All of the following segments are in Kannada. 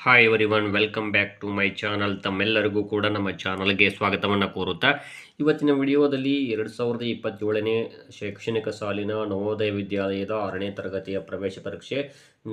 Hi everyone welcome back to my channel. ತಮ್ಮೆಲ್ಲರಿಗೂ ಕೂಡ ನಮ್ಮ ಚಾನಲ್ಗೆ ಸ್ವಾಗತವನ್ನು ಕೋರುತ್ತಾ ಇವತ್ತಿನ ವಿಡಿಯೋದಲ್ಲಿ 2027ನೇ ಶೈಕ್ಷಣಿಕ ಸಾಲಿನ ನವೋದಯ ವಿದ್ಯಾಲಯದ 6ನೇ ತರಗತಿಯ ಪ್ರವೇಶ ಪರೀಕ್ಷೆ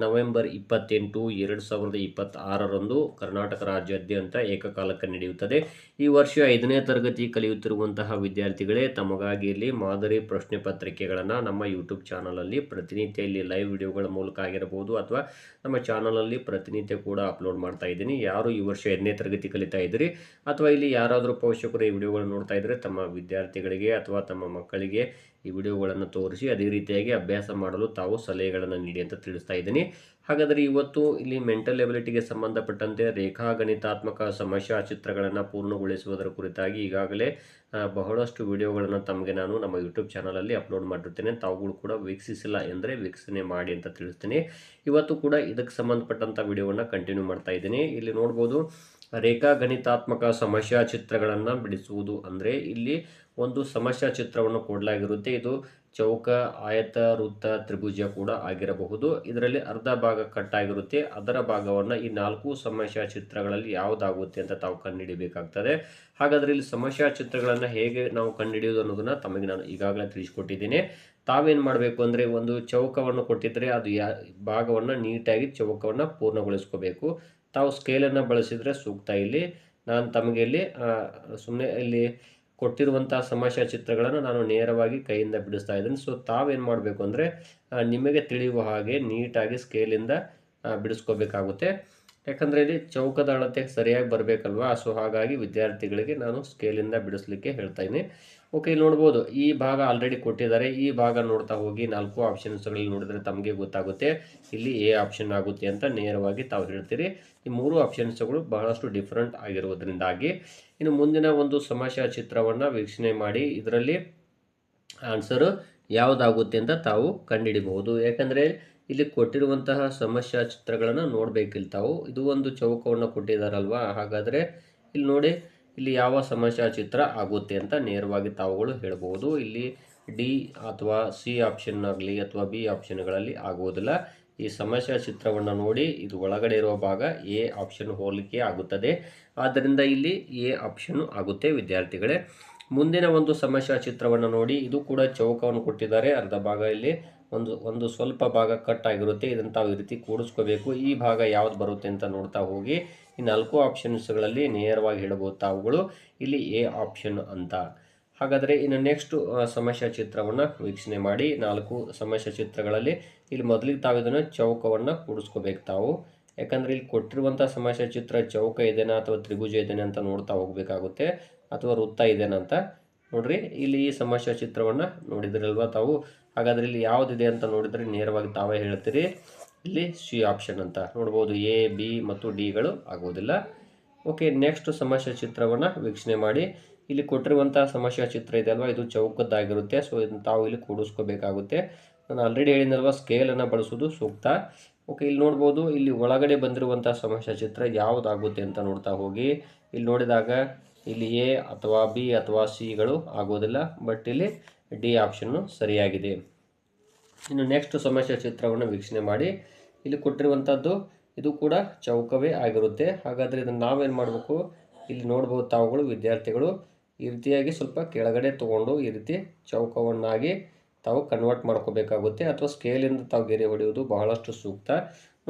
ನವೆಂಬರ್ 28, 2026ರಂದು ಕರ್ನಾಟಕ ರಾಜ್ಯಾದ್ಯಂತ ಏಕಕಾಲಕ್ಕೆ ನಡೆಯುತ್ತದೆ. ಈ ವರ್ಷ 5ನೇ ತರಗತಿ ಕಲಿಯುತ್ತಿರುವಂತಹ ವಿದ್ಯಾರ್ಥಿಗಳೇ ತಮಗಾಗಿ ಇಲ್ಲಿ ಮಾದರಿ ಪ್ರಶ್ನೆ ಪತ್ರಿಕೆಗಳನ್ನು ನಮ್ಮ ಯೂಟ್ಯೂಬ್ ಚಾನಲಲ್ಲಿ ಪ್ರತಿನಿತ್ಯ ಇಲ್ಲಿ ಲೈವ್ ವಿಡಿಯೋಗಳ ಮೂಲಕ ಆಗಿರಬಹುದು ಅಥವಾ ನಮ್ಮ ಚಾನಲಲ್ಲಿ ಪ್ರತಿನಿತ್ಯ ಕೂಡ ಅಪ್ಲೋಡ್ ಮಾಡ್ತಾ ಇದ್ದೀನಿ. ಯಾರು ಈ ವರ್ಷ 5ನೇ ತರಗತಿ ಕಲಿತಾ ಇದ್ದೀರಿ ಅಥವಾ ಇಲ್ಲಿ ಯಾರಾದರೂ ಪೋಷಕರು ಈ ವಿಡಿಯೋಗಳನ್ನು ನೋಡ್ತಾ ಇದ್ದರೆ ತಮ್ಮ ವಿದ್ಯಾರ್ಥಿಗಳಿಗೆ ಅಥವಾ ತಮ್ಮ ಮಕ್ಕಳಿಗೆ ಈ ವಿಡಿಯೋಗಳನ್ನು ತೋರಿಸಿ ಅದೇ ರೀತಿಯಾಗಿ ಅಭ್ಯಾಸ ಮಾಡಲು ತಾವು ಸಲಹೆಗಳನ್ನು ನೀಡಿ ಅಂತ ತಿಳಿಸ್ತಾ ಇದ್ದೀನಿ. ಹಾಗಾದರೆ ಇವತ್ತು ಇಲ್ಲಿ ಮೆಂಟಲ್ ಎಬಿಲಿಟಿಗೆ ಸಂಬಂಧಪಟ್ಟಂತೆ ರೇಖಾಗಣಿತಾತ್ಮಕ ಸಮಸ್ಯಾ ಚಿತ್ರಗಳನ್ನು ಪೂರ್ಣಗೊಳಿಸುವುದರ ಕುರಿತಾಗಿ ಈಗಾಗಲೇ ಬಹಳಷ್ಟು ವಿಡಿಯೋಗಳನ್ನು ತಮಗೆ ನಾನು ನಮ್ಮ ಯೂಟ್ಯೂಬ್ ಚಾನಲಲ್ಲಿ ಅಪ್ಲೋಡ್ ಮಾಡಿರ್ತೇನೆ. ತಾವುಗಳು ಕೂಡ ವೀಕ್ಷಿಸಿಲ್ಲ ಎಂದರೆ ವೀಕ್ಷಣೆ ಮಾಡಿ ಅಂತ ತಿಳಿಸ್ತೀನಿ. ಇವತ್ತು ಕೂಡ ಇದಕ್ಕೆ ಸಂಬಂಧಪಟ್ಟಂಥ ವಿಡಿಯೋವನ್ನು ಕಂಟಿನ್ಯೂ ಮಾಡ್ತಾ ಇದ್ದೀನಿ. ಇಲ್ಲಿ ನೋಡ್ಬೋದು, ರೇಖಾಗಣಿತಾತ್ಮಕ ಸಮಸ್ಯಾ ಚಿತ್ರಗಳನ್ನು ಬಿಡಿಸುವುದು ಅಂದರೆ ಇಲ್ಲಿ ಒಂದು ಸಮಸ್ಯಾ ಚಿತ್ರವನ್ನು ಕೊಡಲಾಗಿರುತ್ತೆ. ಇದು ಚೌಕ, ಆಯತ, ವೃತ್ತ, ತ್ರಿಭುಜ ಕೂಡ ಆಗಿರಬಹುದು. ಇದರಲ್ಲಿ ಅರ್ಧ ಭಾಗ ಕಟ್ಟಾಗಿರುತ್ತೆ. ಅದರ ಭಾಗವನ್ನು ಈ 4 ಸಮಸ್ಯಾ ಚಿತ್ರಗಳಲ್ಲಿ ಯಾವುದಾಗುತ್ತೆ ಅಂತ ತಾವು ಕಂಡುಹಿಡಿಯಬೇಕಾಗ್ತದೆ. ಹಾಗಾದರೆ ಇಲ್ಲಿ ಸಮಸ್ಯಾ ಚಿತ್ರಗಳನ್ನು ಹೇಗೆ ನಾವು ಕಂಡುಹಿಡಿಯೋದು ಅನ್ನೋದನ್ನು ತಮಗೆ ನಾನು ಈಗಾಗಲೇ ತಿಳಿಸ್ಕೊಟ್ಟಿದ್ದೀನಿ. ತಾವೇನು ಮಾಡಬೇಕು ಅಂದರೆ ಒಂದು ಚೌಕವನ್ನು ಕೊಟ್ಟಿದ್ದರೆ ಅದು ಭಾಗವನ್ನು ನೀಟಾಗಿ ಚೌಕವನ್ನು ಪೂರ್ಣಗೊಳಿಸ್ಕೋಬೇಕು. ತಾವು ಸ್ಕೇಲನ್ನು ಬಳಸಿದರೆ ಸೂಕ್ತ. ಇಲ್ಲಿ ನಾನು ತಮಗೆ ಇಲ್ಲಿ ಸುಮ್ಮನೆ ಇಲ್ಲಿ ಕೊಟ್ಟಿರುವಂಥ ಸಮಸ್ಯಾ ಚಿತ್ರಗಳನ್ನು ನಾನು ನೇರವಾಗಿ ಕೈಯಿಂದ ಬಿಡಿಸ್ತಾ ಇದ್ದೀನಿ. ಸೊ ತಾವೇನು ಮಾಡಬೇಕು ಅಂದರೆ ನಿಮಗೆ ತಿಳಿಯುವ ಹಾಗೆ ನೀಟಾಗಿ ಸ್ಕೇಲಿಂದ ಬಿಡಿಸ್ಕೋಬೇಕಾಗುತ್ತೆ. ಯಾಕಂದರೆ ಇಲ್ಲಿ ಚೌಕದ ಅಳತೆ ಸರಿಯಾಗಿ ಬರಬೇಕಲ್ವಾ. ಸೊ ಹಾಗಾಗಿ ವಿದ್ಯಾರ್ಥಿಗಳಿಗೆ ನಾನು ಸ್ಕೇಲಿಂದ ಬಿಡಿಸ್ಲಿಕ್ಕೆ ಹೇಳ್ತಾ ಇದ್ದೀನಿ. ಓಕೆ, ಇಲ್ಲಿ ನೋಡ್ಬೋದು, ಈ ಭಾಗ ಆಲ್ರೆಡಿ ಕೊಟ್ಟಿದ್ದಾರೆ. ಈ ಭಾಗ ನೋಡ್ತಾ ಹೋಗಿ 4 ಆಪ್ಷನ್ಸ್ಗಳಲ್ಲಿ ನೋಡಿದರೆ ತಮಗೆ ಗೊತ್ತಾಗುತ್ತೆ ಇಲ್ಲಿ ಎ ಆಪ್ಷನ್ ಆಗುತ್ತೆ ಅಂತ ನೇರವಾಗಿ ತಾವು ಹೇಳ್ತೀರಿ. ಈ 3 ಆಪ್ಷನ್ಸ್ಗಳು ಬಹಳಷ್ಟು ಡಿಫ್ರೆಂಟ್ ಆಗಿರುವುದರಿಂದಾಗಿ ಇನ್ನು ಮುಂದಿನ ಒಂದು ಸಮಸ್ಯಾ ಚಿತ್ರವನ್ನು ವೀಕ್ಷಣೆ ಮಾಡಿ ಇದರಲ್ಲಿ ಆನ್ಸರು ಯಾವುದಾಗುತ್ತೆ ಅಂತ ತಾವು ಕಂಡುಹಿಡಿಬಹುದು. ಯಾಕಂದರೆ ಇಲ್ಲಿ ಕೊಟ್ಟಿರುವಂತಹ ಸಮಸ್ಯಾ ಚಿತ್ರಗಳನ್ನು ನೋಡಬೇಕಿಲ್ಲ ತಾವು. ಇದು ಒಂದು ಚೌಕವನ್ನು ಕೊಟ್ಟಿದ್ದಾರಲ್ವಾ. ಹಾಗಾದರೆ ಇಲ್ಲಿ ನೋಡಿ, ಇಲ್ಲಿ ಯಾವ ಸಮಸ್ಯಾ ಚಿತ್ರ ಆಗುತ್ತೆ ಅಂತ ನೇರವಾಗಿ ತಾವುಗಳು ಹೇಳ್ಬೋದು. ಇಲ್ಲಿ ಡಿ ಅಥವಾ ಸಿ ಆಪ್ಷನ್ ಆಗಲಿ ಅಥವಾ ಬಿ ಆಪ್ಷನ್ಗಳಲ್ಲಿ ಆಗುವುದಿಲ್ಲ. ಈ ಸಮಸ್ಯಾ ಚಿತ್ರವನ್ನು ನೋಡಿ ಇದು ಒಳಗಡೆ ಇರುವ ಭಾಗ ಎ ಆಪ್ಷನ್ ಹೋಲಿಕೆ ಆಗುತ್ತದೆ. ಆದ್ದರಿಂದ ಇಲ್ಲಿ ಎ ಆಪ್ಷನ್ ಆಗುತ್ತೆ ವಿದ್ಯಾರ್ಥಿಗಳೇ. ಮುಂದಿನ ಒಂದು ಸಮಸ್ಯಾ ಚಿತ್ರವನ್ನು ನೋಡಿ, ಇದು ಕೂಡ ಚೌಕವನ್ನು ಕೊಟ್ಟಿದ್ದಾರೆ. ಅರ್ಧ ಭಾಗ ಇಲ್ಲಿ ಒಂದು ಸ್ವಲ್ಪ ಭಾಗ ಕಟ್ ಆಗಿರುತ್ತೆ. ಇದನ್ನು ತಾವು ಈ ರೀತಿ ಕೂಡಿಸ್ಕೋಬೇಕು. ಈ ಭಾಗ ಯಾವ್ದು ಬರುತ್ತೆ ಅಂತ ನೋಡ್ತಾ ಹೋಗಿ ಈ 4 ಆಪ್ಷನ್ಸ್ಗಳಲ್ಲಿ ನೇರವಾಗಿ ಹೇಳಬಹುದು ತಾವುಗಳು ಇಲ್ಲಿ ಎ ಆಪ್ಷನ್ ಅಂತ. ಹಾಗಾದರೆ ಇನ್ನು ನೆಕ್ಸ್ಟ್ ಸಮಸ್ಯಾ ಚಿತ್ರವನ್ನು ವೀಕ್ಷಣೆ ಮಾಡಿ. 4 ಸಮಸ್ಯಾ ಚಿತ್ರಗಳಲ್ಲಿ ಇಲ್ಲಿ ಮೊದಲಿಗೆ ತಾವು ಇದನ್ನು ಚೌಕವನ್ನು ಕೂಡಿಸ್ಕೋಬೇಕು ತಾವು. ಯಾಕಂದರೆ ಇಲ್ಲಿ ಕೊಟ್ಟಿರುವಂಥ ಸಮಸ್ಯಾ ಚಿತ್ರ ಚೌಕ ಇದೆನಾ ಅಥವಾ ತ್ರಿಭುಜ ಇದೆನಾ ಅಂತ ನೋಡ್ತಾ ಹೋಗಬೇಕಾಗುತ್ತೆ, ಅಥವಾ ವೃತ್ತ ಇದೆನಾ ಅಂತ ನೋಡ್ರಿ. ಇಲ್ಲಿ ಈ ಸಮಸ್ಯಾ ಚಿತ್ರವನ್ನು ನೋಡಿದ್ರಲ್ವಾ ತಾವು. ಹಾಗಾದರೆ ಇಲ್ಲಿ ಯಾವುದಿದೆ ಅಂತ ನೋಡಿದರೆ ನೇರವಾಗಿ ತಾವೇ ಹೇಳ್ತೀರಿ ಇಲ್ಲಿ ಸಿ ಆಪ್ಷನ್ ಅಂತ. ನೋಡ್ಬೋದು, ಎ, ಬಿ ಮತ್ತು ಡಿಗಳು ಆಗೋದಿಲ್ಲ. ಓಕೆ, ನೆಕ್ಸ್ಟ್ ಸಮಸ್ಯಾ ಚಿತ್ರವನ್ನು ವೀಕ್ಷಣೆ ಮಾಡಿ. ಇಲ್ಲಿ ಕೊಟ್ಟಿರುವಂಥ ಸಮಸ್ಯಾ ಚಿತ್ರ ಇದೆ ಅಲ್ವಾ, ಇದು ಚೌಕದ್ದಾಗಿರುತ್ತೆ. ಸೊ ಇದನ್ನು ತಾವು ಇಲ್ಲಿ ಕೂಡಿಸ್ಕೋಬೇಕಾಗುತ್ತೆ. ನಾನು ಆಲ್ರೆಡಿ ಹೇಳಿದ್ನಲ್ವ, ಸ್ಕೇಲನ್ನು ಬಳಸೋದು ಸೂಕ್ತ. ಓಕೆ, ಇಲ್ಲಿ ನೋಡ್ಬೋದು, ಇಲ್ಲಿ ಒಳಗಡೆ ಬಂದಿರುವಂಥ ಸಮಸ್ಯಾ ಚಿತ್ರ ಯಾವುದಾಗುತ್ತೆ ಅಂತ ನೋಡ್ತಾ ಹೋಗಿ. ಇಲ್ಲಿ ನೋಡಿದಾಗ ಇಲ್ಲಿ ಎ ಅಥವಾ ಬಿ ಅಥವಾ ಸಿಗಳು ಆಗೋದಿಲ್ಲ, ಬಟ್ ಇಲ್ಲಿ ಡಿ ಆಪ್ಷನ್ನು ಸರಿಯಾಗಿದೆ. ಇನ್ನು ನೆಕ್ಸ್ಟ್ ಸಮಸ್ಯಾ ಚಿತ್ರವನ್ನು ವೀಕ್ಷಣೆ ಮಾಡಿ. ಇಲ್ಲಿ ಕೊಟ್ಟಿರುವಂಥದ್ದು ಇದು ಕೂಡ ಚೌಕವೇ ಆಗಿರುತ್ತೆ. ಹಾಗಾದರೆ ಇದನ್ನು ನಾವೇನು ಮಾಡಬೇಕು, ಇಲ್ಲಿ ನೋಡ್ಬೋದು ತಾವುಗಳು ವಿದ್ಯಾರ್ಥಿಗಳು ಈ ರೀತಿಯಾಗಿ ಸ್ವಲ್ಪ ಕೆಳಗಡೆ ತೊಗೊಂಡು ಈ ರೀತಿ ಚೌಕವನ್ನಾಗಿ ತಾವು ಕನ್ವರ್ಟ್ ಮಾಡ್ಕೋಬೇಕಾಗುತ್ತೆ, ಅಥವಾ ಸ್ಕೇಲಿಂದ ತಾವು ಗೆರೆ ಹೊಡೆಯುವುದು ಬಹಳಷ್ಟು ಸೂಕ್ತ.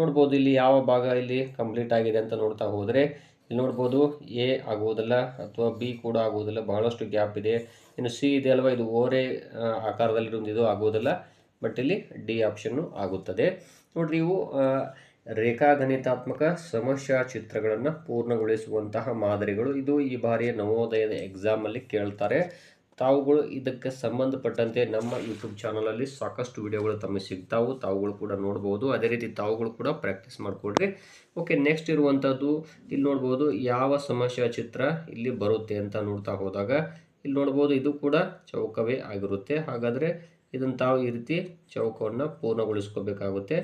ನೋಡ್ಬೋದು, ಇಲ್ಲಿ ಯಾವ ಭಾಗ ಇಲ್ಲಿ ಕಂಪ್ಲೀಟ್ ಆಗಿದೆ ಅಂತ ನೋಡ್ತಾ ಹೋದರೆ ಇಲ್ಲಿ ನೋಡ್ಬೋದು ಎ ಆಗುವುದಿಲ್ಲ ಅಥವಾ ಬಿ ಕೂಡ ಆಗುವುದಿಲ್ಲ, ಬಹಳಷ್ಟು ಗ್ಯಾಪ್ ಇದೆ. ಇನ್ನು ಸಿ ಇದೆ ಅಲ್ವಾ, ಇದು ಓರೆ ಆಕಾರದಲ್ಲಿರೋದು, ಇದು ಆಗುವುದಿಲ್ಲ, ಬಟ್ ಇಲ್ಲಿ ಡಿ ಆಪ್ಷನ್ನು ಆಗುತ್ತದೆ. ನೋಡ್ರಿ, ಇವು ರೇಖಾಗಣಿತಾತ್ಮಕ ಸಮಸ್ಯಾ ಚಿತ್ರಗಳನ್ನು ಪೂರ್ಣಗೊಳಿಸುವಂತಹ ಮಾದರಿಗಳು. ಇದು ಈ ಬಾರಿಯ ನವೋದಯದ ಎಕ್ಸಾಮಲ್ಲಿ ಕೇಳ್ತಾರೆ. ತಾವುಗಳು ಇದಕ್ಕೆ ಸಂಬಂಧಪಟ್ಟಂತೆ ನಮ್ಮ ಯೂಟ್ಯೂಬ್ ಚಾನಲಲ್ಲಿ ಸಾಕಷ್ಟು ವಿಡಿಯೋಗಳು ತಮಗೆ ಸಿಗ್ತಾವು, ತಾವುಗಳು ಕೂಡ ನೋಡ್ಬೋದು. ಅದೇ ರೀತಿ ತಾವುಗಳು ಕೂಡ ಪ್ರಾಕ್ಟೀಸ್ ಮಾಡಿಕೊಡ್ರಿ. ಓಕೆ, ನೆಕ್ಸ್ಟ್ ಇರುವಂಥದ್ದು ಇಲ್ಲಿ ನೋಡ್ಬೋದು ಯಾವ ಸಮಸ್ಯಾ ಚಿತ್ರ ಇಲ್ಲಿ ಬರುತ್ತೆ ಅಂತ ನೋಡ್ತಾ ಹೋದಾಗ ಇಲ್ಲಿ ನೋಡ್ಬೋದು ಇದು ಕೂಡ ಚೌಕವೇ ಆಗಿರುತ್ತೆ. ಹಾಗಾದರೆ ಇದನ್ನು ತಾವು ಈ ರೀತಿ ಚೌಕವನ್ನು ಪೂರ್ಣಗೊಳಿಸ್ಕೋಬೇಕಾಗುತ್ತೆ.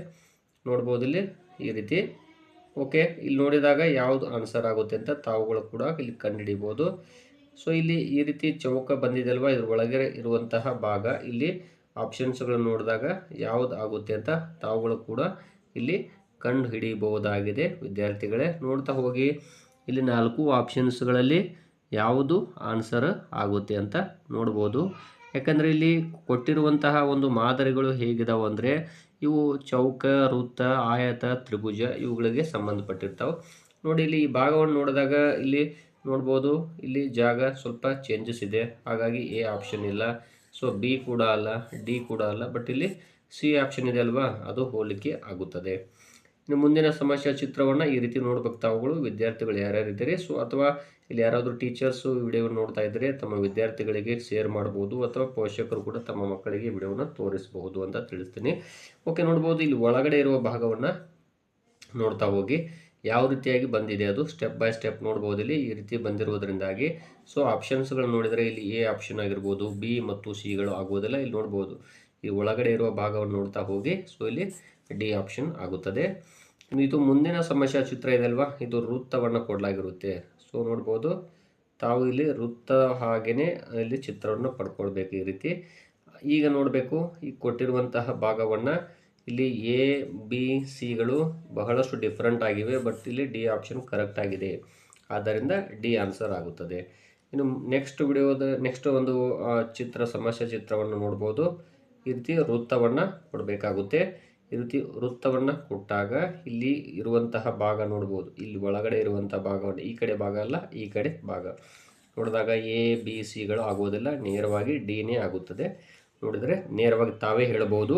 ನೋಡ್ಬೋದು ಇಲ್ಲಿ ಈ ರೀತಿ. ಓಕೆ, ಇಲ್ಲಿ ನೋಡಿದಾಗ ಯಾವುದು ಆನ್ಸರ್ ಆಗುತ್ತೆ ಅಂತ ತಾವುಗಳು ಕೂಡ ಇಲ್ಲಿ ಕಂಡುಹಿಡಿಬೋದು. ಸೊ ಇಲ್ಲಿ ಈ ರೀತಿ ಚೌಕ ಬಂದಿದೆ ಅಲ್ವಾ, ಇದ್ರ ಒಳಗಡೆ ಇರುವಂತಹ ಭಾಗ ಇಲ್ಲಿ ಆಪ್ಷನ್ಸ್ಗಳನ್ನು ನೋಡಿದಾಗ ಯಾವುದು ಆಗುತ್ತೆ ಅಂತ ತಾವುಗಳು ಕೂಡ ಇಲ್ಲಿ ಕಂಡು ಹಿಡಿಯಬಹುದಾಗಿದೆ ವಿದ್ಯಾರ್ಥಿಗಳೇ. ನೋಡ್ತಾ ಹೋಗಿ ಇಲ್ಲಿ 4 ಆಪ್ಷನ್ಸ್ಗಳಲ್ಲಿ ಯಾವುದು ಆನ್ಸರ್ ಆಗುತ್ತೆ ಅಂತ ನೋಡ್ಬೋದು. ಯಾಕಂದರೆ ಇಲ್ಲಿ ಕೊಟ್ಟಿರುವಂತಹ ಒಂದು ಮಾದರಿಗಳು ಹೇಗಿದಾವೆ ಅಂದರೆ ಇವು ಚೌಕ, ವೃತ್ತ, ಆಯತ, ತ್ರಿಭುಜ ಇವುಗಳಿಗೆ ಸಂಬಂಧಪಟ್ಟಿರ್ತಾವೆ. ನೋಡಿ ಇಲ್ಲಿ ಈ ಭಾಗವನ್ನು ನೋಡಿದಾಗ ಇಲ್ಲಿ ನೋಡ್ಬೋದು, ಇಲ್ಲಿ ಜಾಗ ಸ್ವಲ್ಪ ಚೇಂಜಸ್ ಇದೆ, ಹಾಗಾಗಿ ಎ ಆಪ್ಷನ್ ಇಲ್ಲ. ಸೊ ಬಿ ಕೂಡ ಅಲ್ಲ, ಡಿ ಕೂಡ ಅಲ್ಲ, ಬಟ್ ಇಲ್ಲಿ ಸಿ ಆಪ್ಷನ್ ಇದೆ ಅಲ್ವಾ, ಅದು ಹೋಲಿಕೆ ಆಗುತ್ತದೆ. ಇನ್ನು ಮುಂದಿನ ಸಮಸ್ಯೆ ಚಿತ್ರವನ್ನು ಈ ರೀತಿ ನೋಡ್ಬೇಕು ತಾವುಗಳು ವಿದ್ಯಾರ್ಥಿಗಳು ಯಾರ್ಯಾರಿದ್ದೀರಿ. ಸೊ ಅಥವಾ ಇಲ್ಲಿ ಯಾರಾದರೂ ಟೀಚರ್ಸು ವಿಡಿಯೋವನ್ನು ನೋಡ್ತಾ ಇದ್ದರೆ ತಮ್ಮ ವಿದ್ಯಾರ್ಥಿಗಳಿಗೆ ಶೇರ್ ಮಾಡ್ಬೋದು, ಅಥವಾ ಪೋಷಕರು ಕೂಡ ತಮ್ಮ ಮಕ್ಕಳಿಗೆ ವಿಡಿಯೋವನ್ನು ತೋರಿಸಬಹುದು ಅಂತ ತಿಳಿಸ್ತೀನಿ. ಓಕೆ, ನೋಡ್ಬೋದು ಇಲ್ಲಿ ಒಳಗಡೆ ಇರುವ ಭಾಗವನ್ನು ನೋಡ್ತಾ ಹೋಗಿ ಯಾವ ರೀತಿಯಾಗಿ ಬಂದಿದೆ ಅದು ಸ್ಟೆಪ್ ಬೈ ಸ್ಟೆಪ್ ನೋಡ್ಬೋದು. ಇಲ್ಲಿ ಈ ರೀತಿ ಬಂದಿರುವುದರಿಂದಾಗಿ ಸೊ ಆಪ್ಷನ್ಸ್ಗಳು ನೋಡಿದರೆ ಇಲ್ಲಿ ಎ ಆಪ್ಷನ್ ಆಗಿರ್ಬೋದು, ಬಿ ಮತ್ತು ಸಿಗಳು ಆಗುವುದಿಲ್ಲ. ಇಲ್ಲಿ ನೋಡ್ಬೋದು ಈ ಒಳಗಡೆ ಇರುವ ಭಾಗವನ್ನು ನೋಡ್ತಾ ಹೋಗಿ ಸೊ ಇಲ್ಲಿ ಡಿ ಆಪ್ಷನ್ ಆಗುತ್ತದೆ. ಇದು ಮುಂದಿನ ಸಮಸ್ಯೆ ಚಿತ್ರ ಇದೆ ಅಲ್ವಾ, ಇದು ವೃತ್ತವನ್ನು ಕೊಡಲಾಗಿರುತ್ತೆ. ಸೊ ನೋಡ್ಬೋದು ತಾವು ಇಲ್ಲಿ ವೃತ್ತ ಹಾಗೆಯೇ ಇಲ್ಲಿ ಚಿತ್ರವನ್ನು ಪಡ್ಕೊಳ್ಬೇಕು ಈ ರೀತಿ. ಈಗ ನೋಡಬೇಕು ಈ ಕೊಟ್ಟಿರುವಂತಹ ಭಾಗವನ್ನು ಇಲ್ಲಿ ಎ ಬಿ ಸಿಗಳು ಬಹಳಷ್ಟು ಡಿಫ್ರೆಂಟ್ ಆಗಿವೆ, ಬಟ್ ಇಲ್ಲಿ ಡಿ ಆಪ್ಷನ್ ಕರೆಕ್ಟ್ ಆಗಿದೆ, ಆದ್ದರಿಂದ ಡಿ ಆನ್ಸರ್ ಆಗುತ್ತದೆ. ಇನ್ನು ನೆಕ್ಸ್ಟ್ ಒಂದು ಸಮಸ್ಯೆ ಚಿತ್ರವನ್ನು ನೋಡ್ಬೋದು. ಈ ರೀತಿ ವೃತ್ತವನ್ನು ಕೊಡಬೇಕಾಗುತ್ತೆ. ಈ ರೀತಿ ವೃತ್ತವನ್ನು ಕೊಟ್ಟಾಗ ಇಲ್ಲಿ ಇರುವಂತಹ ಭಾಗ ನೋಡ್ಬೋದು, ಇಲ್ಲಿ ಒಳಗಡೆ ಇರುವಂಥ ಭಾಗವನ್ನು ಈ ಕಡೆ ಭಾಗ ಅಲ್ಲ ಈ ಕಡೆ ಭಾಗ ನೋಡಿದಾಗ ಎ ಬಿ ಸಿಗಳು ಆಗೋದಿಲ್ಲ, ನೇರವಾಗಿ ಡಿನೇ ಆಗುತ್ತದೆ. ನೋಡಿದರೆ ನೇರವಾಗಿ ತಾವೇ ಹೇಳಬಹುದು.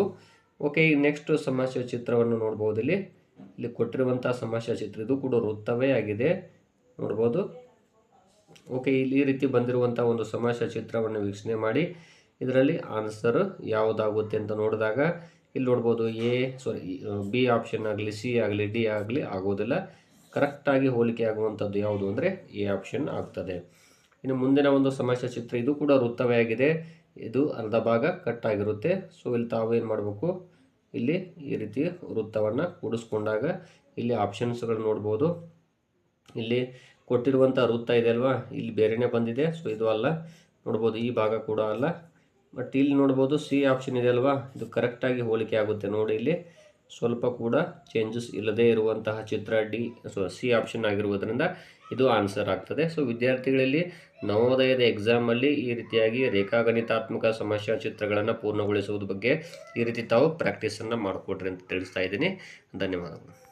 ಓಕೆ, ಈಗ ನೆಕ್ಸ್ಟ್ ಸಮಸ್ಯೆ ಚಿತ್ರವನ್ನು ನೋಡ್ಬೋದು. ಇಲ್ಲಿ ಕೊಟ್ಟಿರುವಂಥ ಸಮಸ್ಯೆ ಚಿತ್ರ ಇದು ಕೂಡ ವೃತ್ತವೇ ಆಗಿದೆ ನೋಡ್ಬೋದು. ಓಕೆ, ಇಲ್ಲಿ ಈ ರೀತಿ ಬಂದಿರುವಂಥ ಒಂದು ಸಮಸ್ಯೆ ಚಿತ್ರವನ್ನು ವೀಕ್ಷಣೆ ಮಾಡಿ ಇದರಲ್ಲಿ ಆನ್ಸರ್ ಯಾವುದಾಗುತ್ತೆ ಅಂತ ನೋಡಿದಾಗ ಇಲ್ಲಿ ನೋಡ್ಬೋದು ಬಿ ಆಪ್ಷನ್ ಆಗಲಿ, ಸಿ ಆಗಲಿ, ಡಿ ಆಗಲಿ ಆಗೋದಿಲ್ಲ. ಕರೆಕ್ಟಾಗಿ ಹೋಲಿಕೆ ಆಗುವಂಥದ್ದು ಯಾವುದು ಅಂದರೆ ಎ ಆಪ್ಷನ್ ಆಗ್ತದೆ. ಇನ್ನು ಮುಂದಿನ ಒಂದು ಸಮಸ್ಯೆ ಚಿತ್ರ ಇದು ಕೂಡ ವೃತ್ತವೇ ಆಗಿದೆ, ಇದು ಅರ್ಧ ಭಾಗ ಕಟ್ ಆಗಿರುತ್ತೆ. ಸೊ ಇಲ್ಲಿ ತಾವು ಏನು ಮಾಡಬೇಕು, ಇಲ್ಲಿ ಈ ರೀತಿ ವೃತ್ತವನ್ನು ಕೂಡಿಸ್ಕೊಂಡಾಗ ಇಲ್ಲಿ ಆಪ್ಷನ್ಸ್ಗಳು ನೋಡ್ಬೋದು. ಇಲ್ಲಿ ಕೊಟ್ಟಿರುವಂಥ ವೃತ್ತ ಇದೆ ಅಲ್ವಾ, ಇಲ್ಲಿ ಬೇರೆನೇ ಬಂದಿದೆ. ಸೊ ಇದು ಅಲ್ಲ ನೋಡ್ಬೋದು, ಈ ಭಾಗ ಕೂಡ ಅಲ್ಲ, ಬಟ್ ಇಲ್ಲಿ ನೋಡ್ಬೋದು ಸಿ ಆಪ್ಷನ್ ಇದೆ ಅಲ್ವಾ, ಇದು ಕರೆಕ್ಟಾಗಿ ಹೋಲಿಕೆ ಆಗುತ್ತೆ. ನೋಡಿ ಇಲ್ಲಿ ಸ್ವಲ್ಪ ಕೂಡ ಚೇಂಜಸ್ ಇಲ್ಲದೇ ಇರುವಂತಹ ಚಿತ್ರ ಸಿ ಆಪ್ಷನ್ ಆಗಿರುವುದರಿಂದ ಇದು ಆನ್ಸರ್ ಆಗ್ತದೆ. ಸೊ ವಿದ್ಯಾರ್ಥಿಗಳಲ್ಲಿ ನವೋದಯದ ಎಕ್ಸಾಮಲ್ಲಿ ಈ ರೀತಿಯಾಗಿ ರೇಖಾಗಣಿತಾತ್ಮಕ ಸಮಸ್ಯಾ ಚಿತ್ರಗಳನ್ನು ಪೂರ್ಣಗೊಳಿಸುವುದ್ರ ಬಗ್ಗೆ ಈ ರೀತಿ ತಾವು ಪ್ರಾಕ್ಟೀಸನ್ನು ಮಾಡಿಕೊಡ್ರಿ ಅಂತ ತಿಳಿಸ್ತಾ ಇದ್ದೀನಿ. ಧನ್ಯವಾದಗಳು.